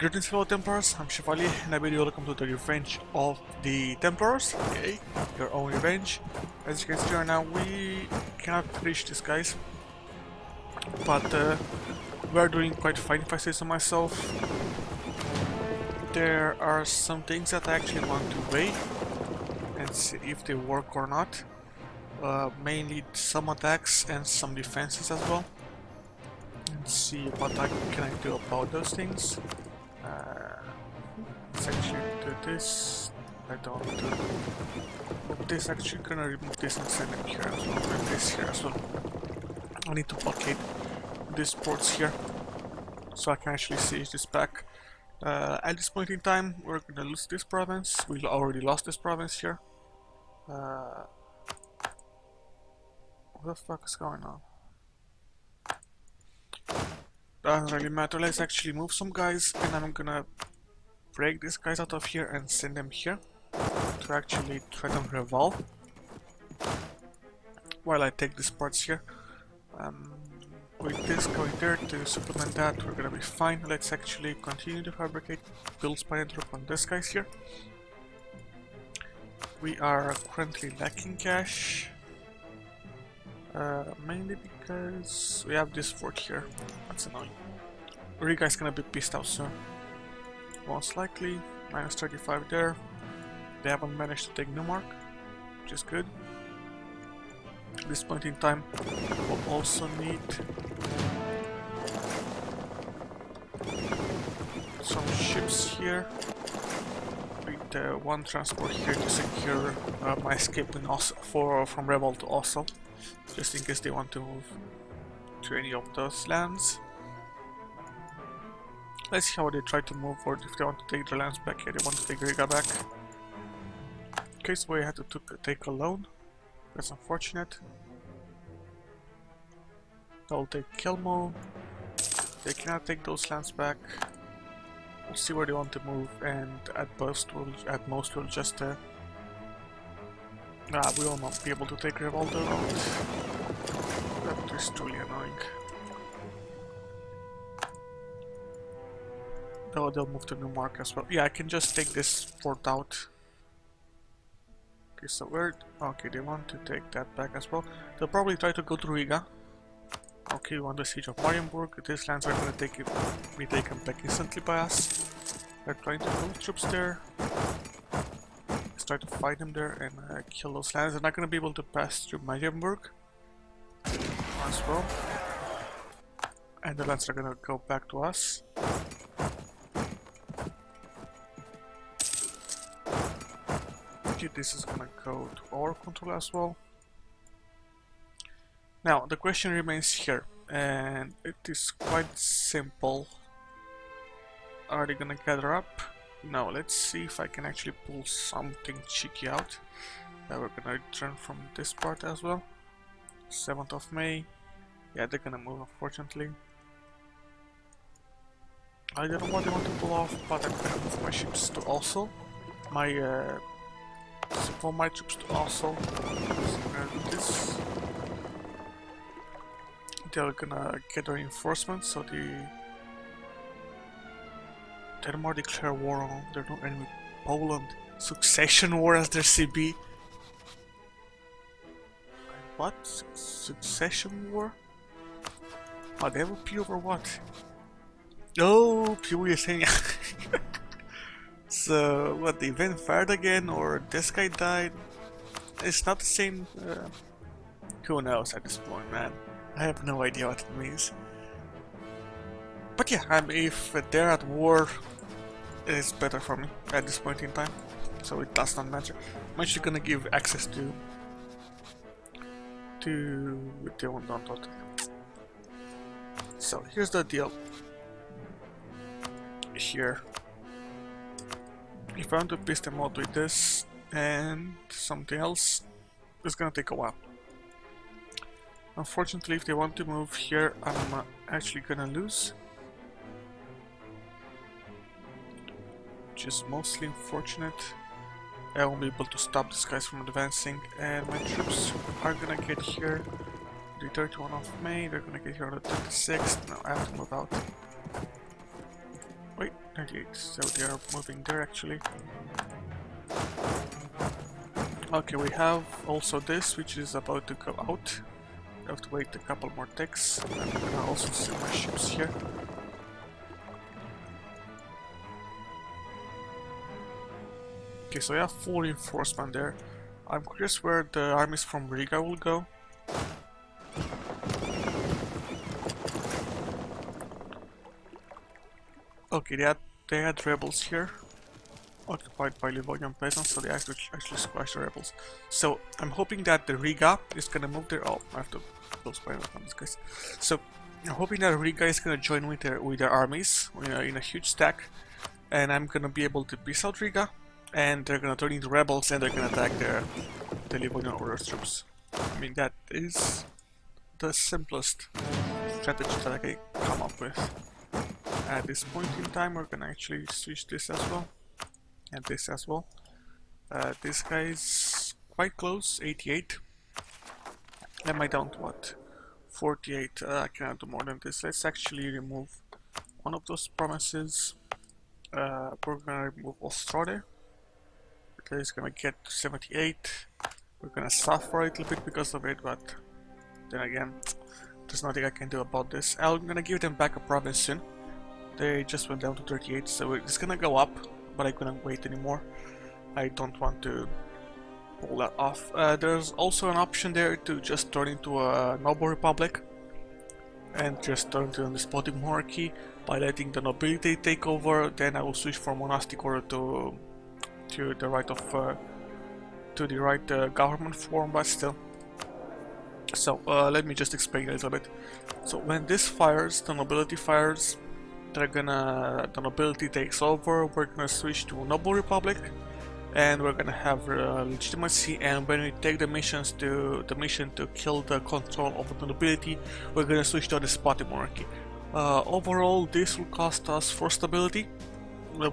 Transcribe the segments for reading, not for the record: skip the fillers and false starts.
Greetings fellow Templars, I'm Chevalier and I bid you welcome to the Revenge of the Templars, okay, your own revenge. As you can see right now, we cannot reach these guys, but we're doing quite fine if I say so myself. There are some things that I actually want to weigh and see if they work or not. Mainly some attacks and some defenses as well. And see what can I do about those things. Let's actually do this. I don't do this. Actually, gonna remove this and send it here as well. And this here as well. I need to blockade these ports here so I can actually siege this back. At this point in time, we're gonna lose this province. We already lost this province here. What the fuck is going on? Doesn't really matter. Let's actually move some guys, and I'm gonna break these guys out of here and send them here to actually threaten revolve while I take these parts here. With this going there to supplement that, we're gonna be fine. Let's actually continue to fabricate builds by drop on these guys here. We are currently lacking cash. Mainly because we have this fort here. That's annoying. Riga is gonna be pissed out soon. Most likely, minus 35 there. They haven't managed to take Newmark, which is good. At this point in time, we'll also need some ships here. With one transport here to secure my escape from Rebel to Oslo. Just in case they want to move to any of those lands. Let's see how they try to move, or if they want to take their lands back. Yeah, they want to take Riga back. Okay, so we had to take a loan. That's unfortunate. They'll take Kelmo. They cannot take those lands back. We'll see where they want to move, and at most we'll just we will not be able to take Revolta out. That is truly annoying. Oh, they'll move to Newmark as well. Yeah, I can just take this fort out. Okay, so where... Okay, they want to take that back as well. They'll probably try to go to Riga. Okay, we want the siege of Marienburg. These lands are going to be taken back instantly by us. They're trying to move troops there. Let's try to fight them there and kill those lands. They're not going to be able to pass through Marienburg as well. And the lands are going to go back to us. Okay, this is going to go to our control as well. Now, the question remains here, and it is quite simple. Are they gonna gather up? No, let's see if I can actually pull something cheeky out. We're gonna return from this part as well. 7th of May. Yeah, they're gonna move, unfortunately. I don't know what they want to pull off, but I'm gonna move my ships to Oslo. For my troops to Oslo. So I'm gonna do this. They're gonna get their reinforcements, so the Denmark declare war on their new enemy Poland. Succession war as their CB. What? Succession war? Oh, they have a P over what? Oh, P saying. So, what, the event fired again, or this guy died? It's not the same. Who knows at this point, man? I have no idea what it means. But yeah, if they're at war, it is better for me at this point in time. So it does not matter. I'm actually gonna give access to the one don't. So here's the deal. Here, if I want to piss them out with this and something else, it's gonna take a while. Unfortunately, if they want to move here, I'm actually gonna lose. Which is mostly unfortunate. I won't be able to stop these guys from advancing, and my troops are gonna get here the 31st of May, they're gonna get here on the 26th. Now I have to move out. Wait, 98, so they are moving there actually. Okay, we have also this, which is about to go out. I have to wait a couple more ticks. I'm gonna also see my ships here. Okay, so I have full reinforcement there. I'm curious where the armies from Riga will go. Okay, they had rebels here, occupied by Livonian peasants, so they actually squashed the rebels. So I'm hoping that the Riga is gonna move there. Oh, I have to build spiders on these guys. So I'm hoping that Riga is gonna join with their armies in a huge stack, and I'm gonna be able to peace out Riga, and they're gonna turn into rebels, and they're gonna attack the Livonian Order troops. I mean, that is the simplest strategy that I can come up with. At this point in time, we're gonna actually switch this as well, and this as well. This guy is quite close, 88. Am I down to what? 48. I cannot do more than this. Let's actually remove one of those promises. We're gonna remove Ostrode. Okay, it's gonna get to 78. We're gonna suffer a little bit because of it, but then again, there's nothing I can do about this. I'm gonna give them back a province soon. They just went down to 38, so it's gonna go up, but I couldn't wait anymore. I don't want to pull that off. There's also an option there to just turn into a noble republic and just turn to a despotic monarchy by letting the nobility take over. Then I will switch from monastic order to the right of government form, but still. So let me just explain a little bit. So when this fires, the nobility fires. The nobility takes over. We're gonna switch to a noble republic, and we're gonna have legitimacy. And when we take the mission to kill the control of the nobility, we're gonna switch to a despotic monarchy. Overall, this will cost us 4 stability,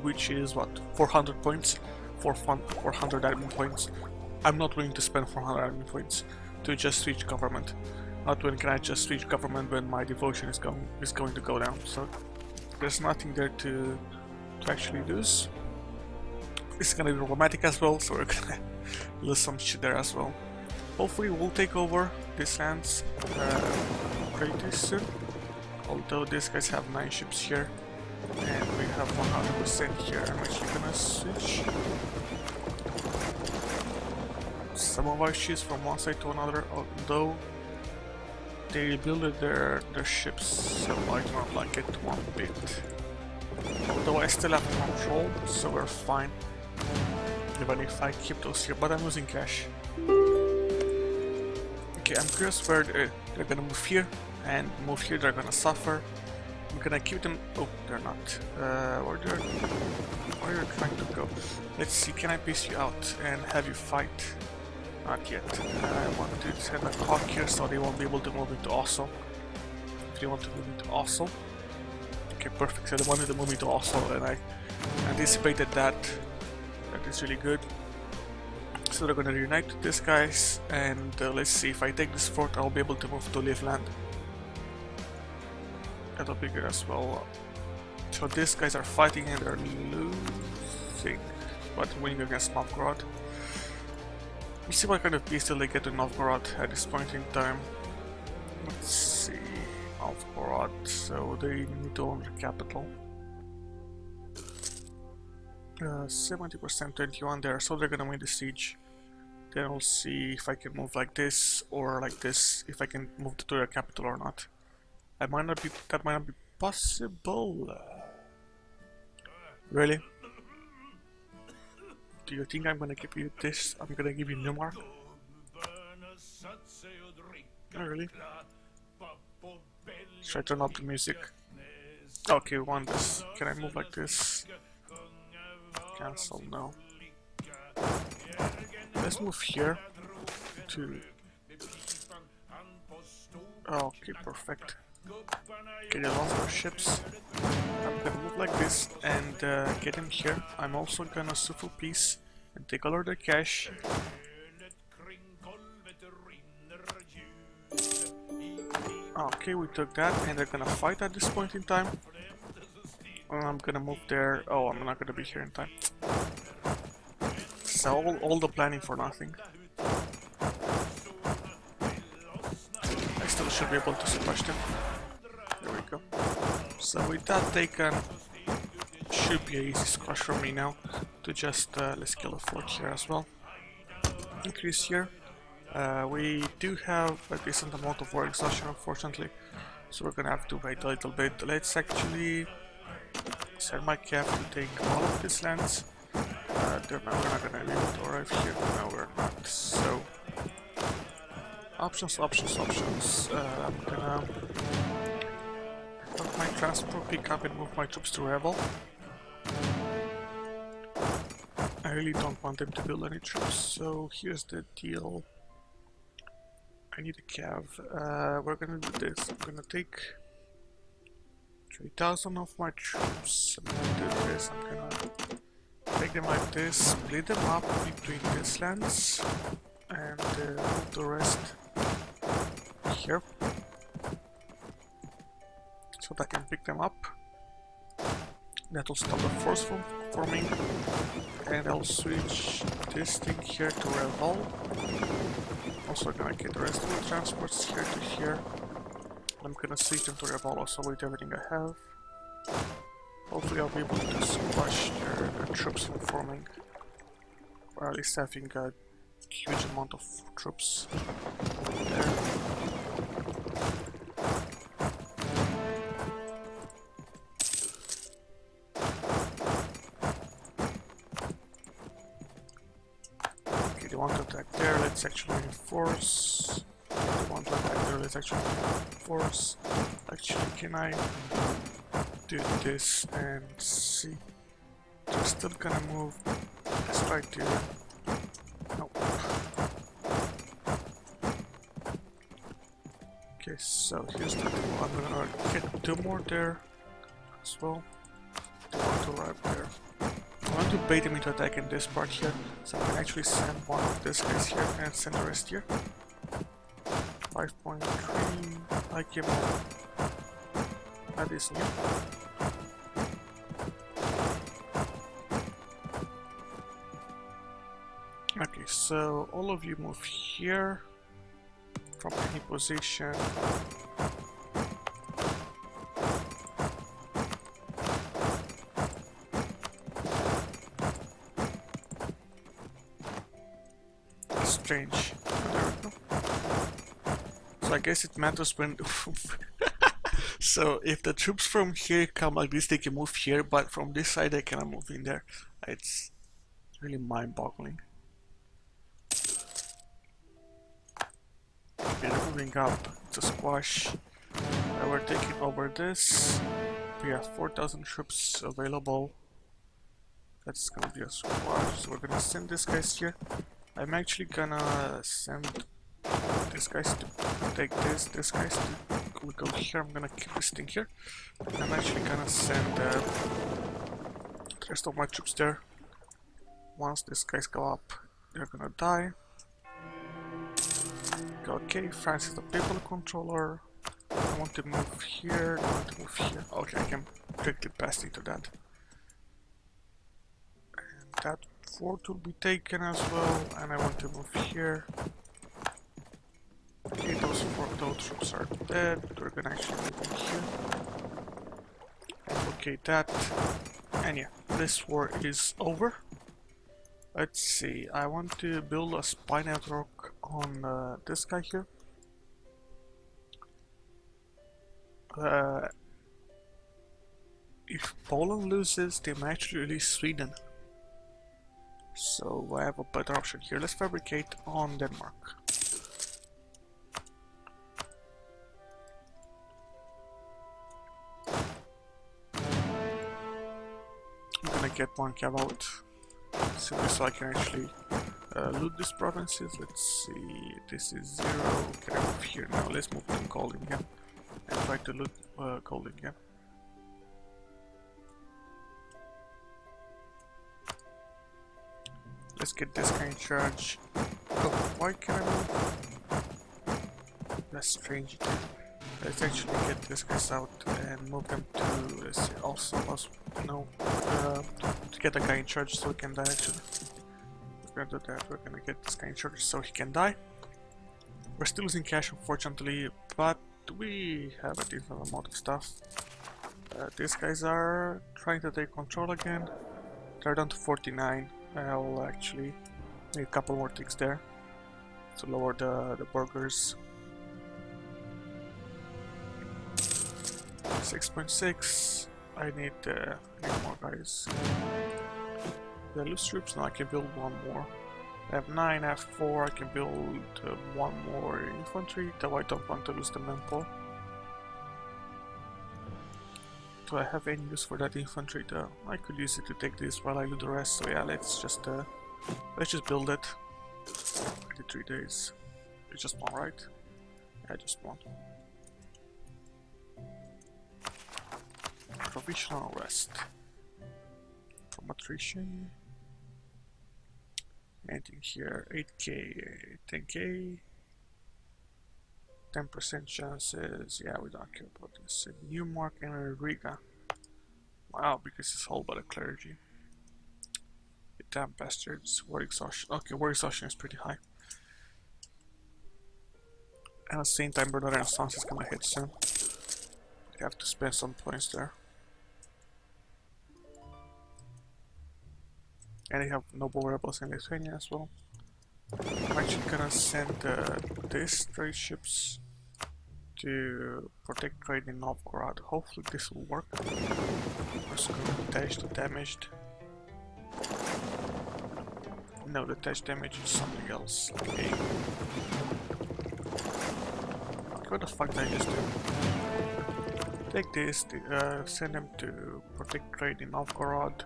which is what, 400 points, 400 admin points. I'm not willing to spend 400 admin points to just switch government. Not when can I just switch government when my devotion is going to go down. So there's nothing there to actually lose. It's gonna be romantic as well, so we're gonna lose some shit there as well. Hopefully we'll take over these lands pretty soon. Although these guys have 9 ships here, and we have 100% here. I'm actually gonna switch some of our ships from one side to another, although they rebuilt their ships, so I do not like it one bit. Although I still have control, so we're fine. Even if I keep those here, but I'm losing cash. Okay, I'm curious where they're gonna move here, and move here they're gonna suffer. I'm gonna keep them. Oh, they're not. Where they're trying to go? Let's see. Can I piece you out and have you fight? Not yet. I want to send a clock here so they won't be able to move into Oslo. If they want to move into Oslo. Okay, perfect. So they wanted to move into Oslo, and I anticipated that. That is really good. So they're gonna reunite with these guys, and let's see, if I take this fort, I'll be able to move to Livland. That'll be good as well. So these guys are fighting and they're losing, but winning against Novgorod. We'll see what kind of peace they get in Novgorod at this point in time. Let's see, Novgorod, so they need to own the capital. 70% 21 there, so they're gonna win the siege. Then we'll see if I can move like this or like this, if I can move to their capital or not. That might not be possible. Really? Do you think I'm gonna give you this? I'm gonna give you Neumark? Oh, really? Should I turn up the music? Okay, we want this. Can I move like this? Cancel, no. Let's move here to... Okay, perfect. Okay, they lost their ships. I'm gonna move like this and get him here. I'm also gonna sue for peace and take all of their cash. Okay, we took that, and they're gonna fight at this point in time. I'm gonna move there. Oh, I'm not gonna be here in time. So all the planning for nothing. I still should be able to squash them. There we go. So with that taken, should be an easy squash for me now. To just let's kill a fort here as well. Increase here. We do have a decent amount of war exhaustion, unfortunately, so we're gonna have to wait a little bit. Let's actually send my cav to take all of these lands. We're not gonna be able to arrive here. No, we're not. So options. I'm gonna put my transport, pick up, and move my troops to Rebel. I really don't want them to build any troops, so here's the deal. I need a cav. We're gonna do this. I'm gonna take 3,000 of my troops. I'm gonna do this. I'm gonna take them like this, split them up between these lands, and move the rest here, so that I can pick them up. That'll stop the force from forming, and I'll switch this thing here to Revolve. Also gonna get the rest of the transports here to here. I'm gonna switch them to Revolve also with everything I have. Hopefully I'll be able to squash their troops from forming, or at least having a huge amount of troops there. They want to attack there, let's actually reinforce. They want to attack there, let's actually reinforce. Actually, can I do this and see? They're still gonna move. Let's try to... Nope. Okay, so here's the deal. I'm gonna get 2 more there as well. They want to arrive there. I want to bait them into attacking this part here, so I can actually send one of these guys here and send the rest here. 5.3, I came up. That is new. Okay, so all of you move here from any position. Strange. Oh, there we go. So I guess it matters when... So if the troops from here come like this, they can move here, but from this side they cannot move in there. It's really mind-boggling. Okay, they're moving up. It's a squash. We're taking over this. We have 4,000 troops available. That's gonna be a squash. So we're gonna send these guys here. I'm actually gonna send these guys to take this guys to go here. I'm gonna keep this thing here. I'm actually gonna send the rest of my troops there. Once these guys go up, they're gonna die. Okay, France is the people controller. I want to move here, I want to move here. Okay, I can quickly pass into that. And that fort will be taken as well, and I want to move here. Okay, those troops are dead. We're gonna actually move in here. Okay, that. And yeah, this war is over. Let's see, I want to build a spy network on this guy here. If Poland loses, they might actually release Sweden. So I have a better option here. Let's fabricate on Denmark. I'm gonna get one cav out, simply so I can actually loot these provinces. Let's see, this is 0. Can I move here now? Let's move to gold again and try to loot gold again. Let's get this guy in charge. Oh, why can I move? That's strange. Let's actually get these guys out and move them to, let's see, also, no, to get the guy in charge so he can die actually. We're gonna do that, we're gonna get this guy in charge so he can die. We're still losing cash unfortunately, but we have a decent amount of stuff. These guys are trying to take control again. They're down to 49. I'll actually need a couple more ticks there to lower the burgers. 6.6. I need more guys. The loose troops, now I can build one more. I have 9, I have 4, I can build one more infantry, though I don't want to lose the manpower. Do I have any use for that infantry though? I could use it to take this while I do the rest, so yeah, let's just build it. 23 days. It's just one, right? Yeah, just one. Provisional rest. From attrition. Anything here, 8k, 10k. 10% chances, yeah, we don't care about this. Newmark and Riga. Wow, because it's all about the clergy. The damn bastards. War exhaustion. Okay, war exhaustion is pretty high. And at the same time, Brother Renaissance is gonna hit soon. You have to spend some points there. And they have noble rebels in Lithuania as well. I'm actually gonna send these trade ships to protect trade in Novgorod. Hopefully this will work. I'm just gonna detach the damaged. No, the detached damage is something else. Okay. What the fuck did I just do? Take this, send them to protect trade in Novgorod.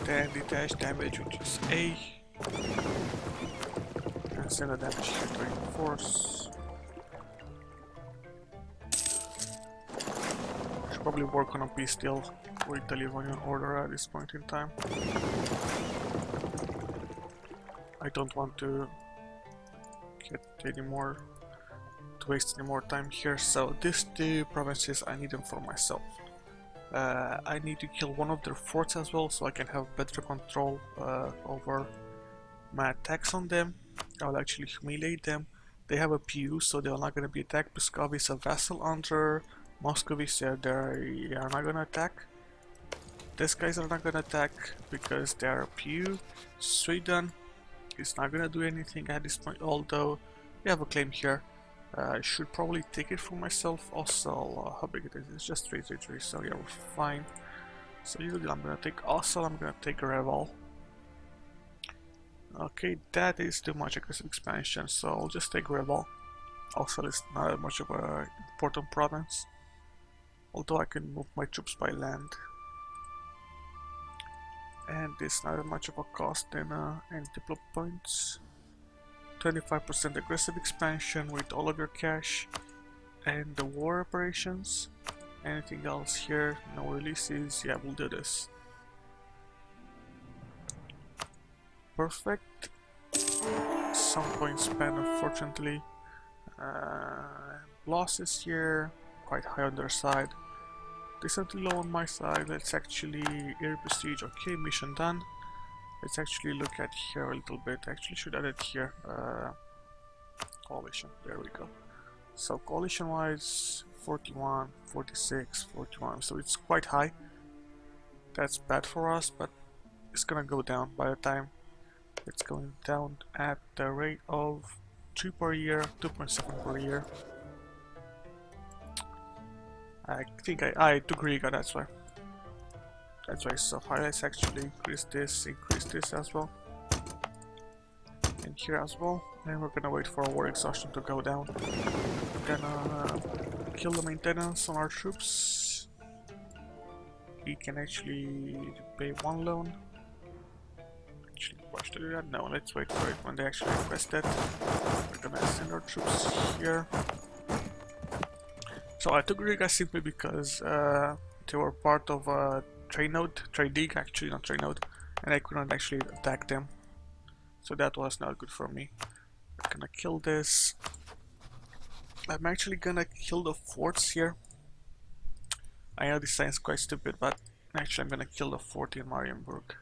Then detach damage, which is A. And send the damage here to reinforce. Should probably work on a peace deal with the Livonian Order at this point in time. I don't want to get any more, to waste any more time here, so these two provinces I need them for myself. I need to kill one of their forts as well, so I can have better control over my attacks on them. I'll actually humiliate them. They have a PU, so they're not gonna be attacked. Muscovy is a vassal under Muscovy, so they are not gonna attack. These guys are not gonna attack because they are a PU. Sweden is not gonna do anything at this point, although we have a claim here. I should probably take it for myself. Also, how big it is? It's just 333, so yeah, we're fine. So usually I'm gonna take Ossel, I'm gonna take Reval. Okay, that is too much aggressive expansion, so I'll just take Reval. Ossel is not much of an important province, although I can move my troops by land. And it's not much of a cost in diplo points. 25% aggressive expansion with all of your cash and the war operations. Anything else here? No releases? Yeah, we'll do this. Perfect. Some points spent, unfortunately. Losses here, quite high on their side. Decently low on my side. Let's actually air prestige. Okay, mission done. Let's actually look at here a little bit. Actually should add it here. Coalition, there we go. So coalition wise 41, 46, 41, so it's quite high. That's bad for us, but it's gonna go down by the time it's going down at the rate of 2 per year, 2.7 per year. I think I took Riga, that's why. That's why it's so high. Let's actually increase this as well. And here as well. And we're gonna wait for our war exhaustion to go down. We're gonna kill the maintenance on our troops. We can actually pay one loan. Actually, why should I do that? No, let's wait for it when they actually request it. We're gonna send our troops here. So I took Riga simply because they were part of a trade league, actually, not trade node, and I couldn't actually attack them. So that was not good for me. We're gonna kill this. I'm actually gonna kill the forts here. I know this sounds quite stupid, but actually I'm gonna kill the fort in Marienburg.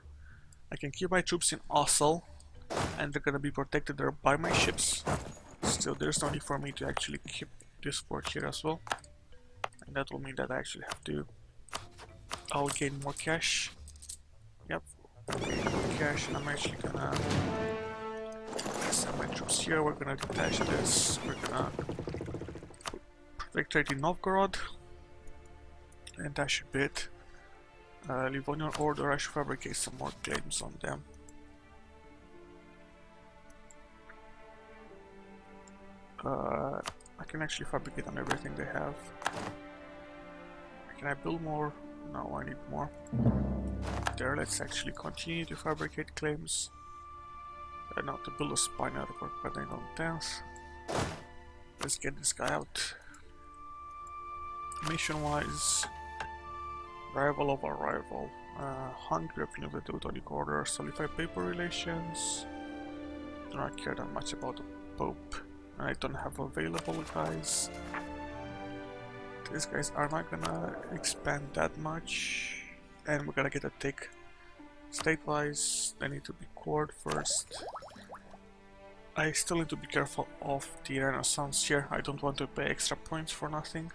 I can keep my troops in Ossel, and they're gonna be protected there by my ships. Still, there's no need for me to actually keep this fort here as well. And that will mean that I actually have to... I'll gain more cash. Yep, gain more cash, and I'm actually gonna send my troops here. We're gonna detach this. We're gonna protect in Novgorod. And that should be it. Livonian Order, I should fabricate some more claims on them. I can actually fabricate on everything they have. Can I build more? No, I need more. There, let's actually continue to fabricate claims. Now to build a spy network, but I don't dance. Let's get this guy out. Mission-wise, rival of our rival. Hungary opinion of the Teutonic Order, solidify paper relations. Do not care that much about the Pope. I don't have available guys. These guys are not gonna expand that much, and we're gonna get a tick. State-wise, I need to be cored first. I still need to be careful of the Renaissance here. I don't want to pay extra points for nothing.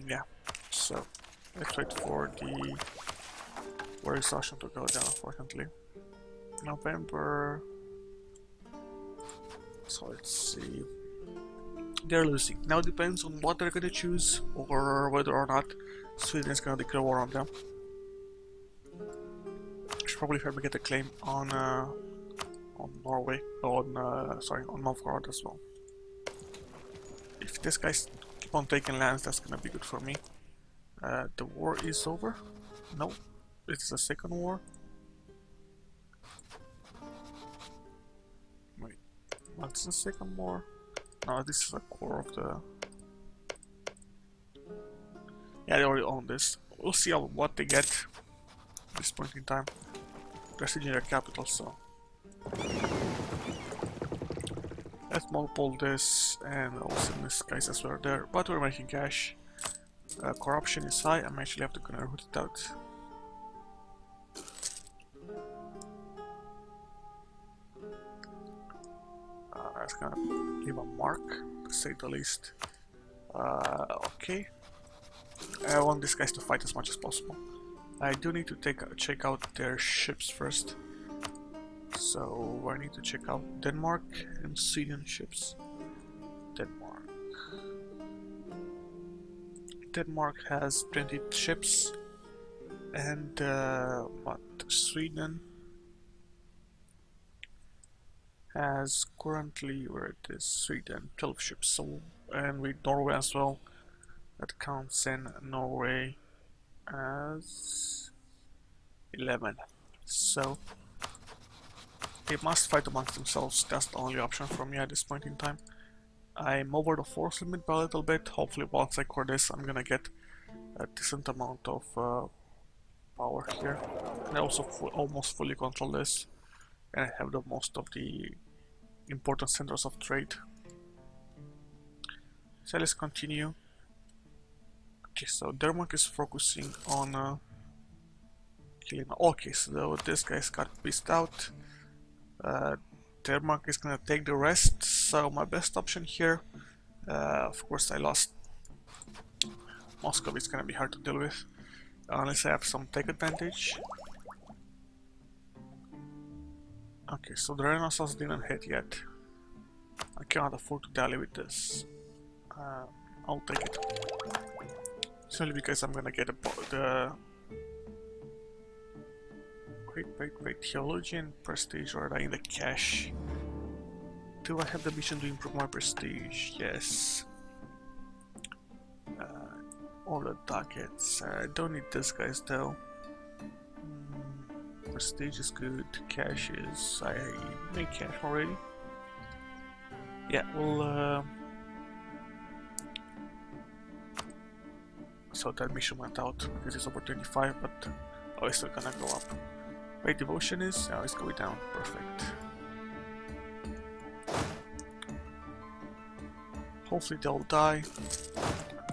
Yeah, so let's wait for the war exhaustion to go down, unfortunately. November. So let's see. They're losing. Now it depends on what they're gonna choose, or whether or not Sweden is gonna declare war on them. I should probably fabricate a claim on Norway, on Novgorod as well. If this guy's keep on taking lands, that's gonna be good for me. The war is over? No, it's the second war. Wait, what's the second war? No, this is a core of the... Yeah, they already own this. We'll see what they get at this point in time. They're sieging their capital, so... Let's monopole this, and also these guys as well there, but we're making cash. Corruption is high, I'm actually have to gonna root it out. That's gonna leave a mark, to say the least. Okay. I want these guys to fight as much as possible. I do need to check out their ships first. So I need to check out Denmark and Sweden ships. Denmark has 20 ships, and Sweden has currently, where it is, Sweden 12 ships. So, and with Norway as well, that counts in Norway as 11. So they must fight amongst themselves. That's the only option for me at this point in time. I'm over the force limit by a little bit. Hopefully once I core this, I'm gonna get a decent amount of power here. And I also almost fully control this. And I have the most of the important centers of trade. So let's continue. Okay, so Denmark is focusing on killing... Okay, so this guy's got pissed out. Denmark is gonna take the rest, so my best option here, of course I lost. Moscow is gonna be hard to deal with, unless I have some take advantage. Okay, so the Renaissance didn't hit yet. I cannot afford to dally with this. I'll take it. Simply because I'm gonna get the... Wait, Theologian Prestige, or are they in the cash? Do I have the mission to improve my prestige? Yes. All the targets. I don't need this guys though. Prestige is good, cash is... I make cash already. Yeah, well... So that mission went out because it's over 25, but oh, it's still gonna go up. Wait, devotion is? Oh, it's going down. Perfect. Hopefully they'll die.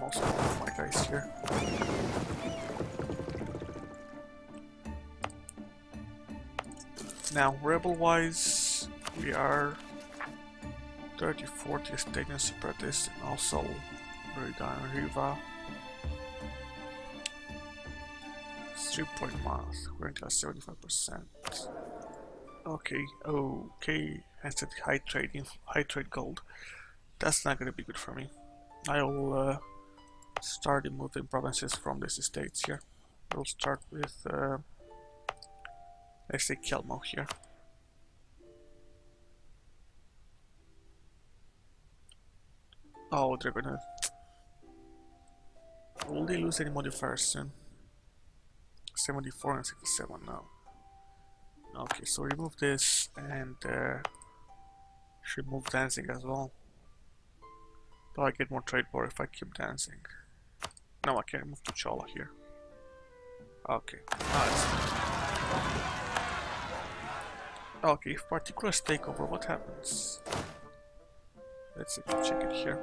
Most of my guys here. Now, rebel-wise, we are 30, 40 Estonian separatists, and also Merida and Riva. 3-point math, we're into 75%. Okay, okay, I said high trade gold. That's not gonna be good for me. I will start removing provinces from these estates here. We'll start with let's say Kelmo here. Oh, they're gonna... Will they lose any modifiers soon? 74 and 67 now. Okay, so remove this and should move dancing as well. Do I get more trade power if I keep dancing? No, I can't move to Chola here. Okay, nice. Okay, if particulars take over, what happens? Let's see, check it here.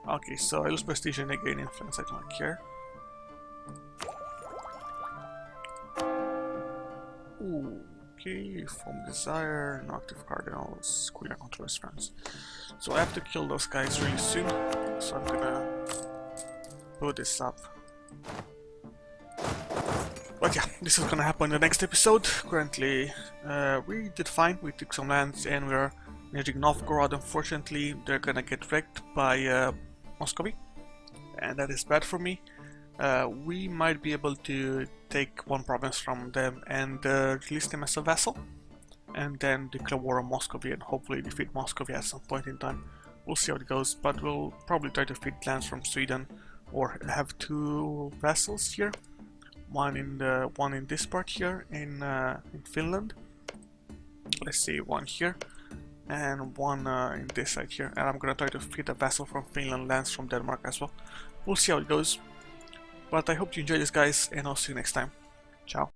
Okay, so I lose prestige and I gain influence, I don't care. Ooh, okay, from Desire, Inactive Cardinals, Queen of Controllers friends. So I have to kill those guys really soon, so I'm gonna load this up. But yeah, this is gonna happen in the next episode. Currently, we did fine, we took some lands and we're managing Novgorod. Unfortunately, they're gonna get wrecked by Muscovy, and that is bad for me. We might be able to take one province from them and release them as a vassal, and then declare war on Muscovy and hopefully defeat Muscovy at some point in time. We'll see how it goes, but we'll probably try to feed lands from Sweden or have two vassals here. One in this part here in Finland. Let's see, one here and one in this side here. And I'm gonna try to feed a vassal from Finland lands from Denmark as well. We'll see how it goes. But I hope you enjoyed this, guys, and I'll see you next time. Ciao.